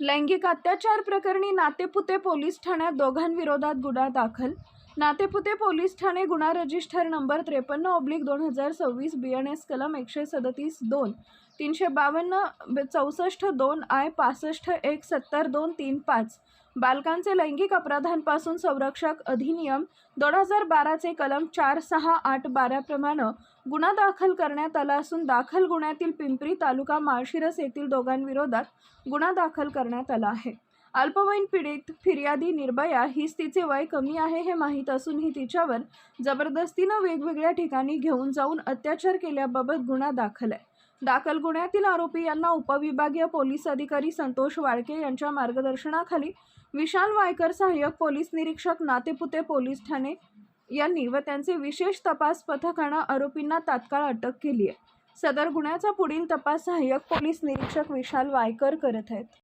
लैंगिक अत्याचार प्रकरणी नातेपुते पोलीस ठाण्यात दोघांविरोधात गुन्हा दाखल. नातेपुते पोलीस ठाणे गुन्हा रजिस्टर नंबर 53/2026 BNS कलम 137(2), 352(64)(2) I 65(1) 70(2) 35 बालकांचे लैंगिक अपराधांपासून संरक्षक अधिनियम 2012 चे कलम 4, 6, 8, 12 प्रमाणे गुन्हा दाखल करण्यात आला असून दाखल गुन्ह्यातील पिंपरी तालुका माळशिरस येथील दोघांविरोधात गुन्हा दाखल करण्यात आला आहे. अल्पवयीन पीडित फिर्यादी निर्भया हीच तिचे वय कमी आहे हे माहीत असूनही तिच्यावर जबरदस्तीनं वेगवेगळ्या ठिकाणी घेऊन जाऊन अत्याचार केल्याबाबत गुन्हा दाखल आहे. दाखल गुन्ह्यातील आरोपी यांना उपविभागीय पोलीस अधिकारी संतोष वाळके यांच्या मार्गदर्शनाखाली विशाल वायकर, सहाय्यक पोलीस निरीक्षक, नातेपुते पोलीस ठाणे यांनी व त्यांचे विशेष तपास पथकानं आरोपींना तात्काळ अटक केली आहे. सदर गुन्ह्याचा पुढील तपास सहाय्यक पोलीस निरीक्षक विशाल वायकर करत आहेत.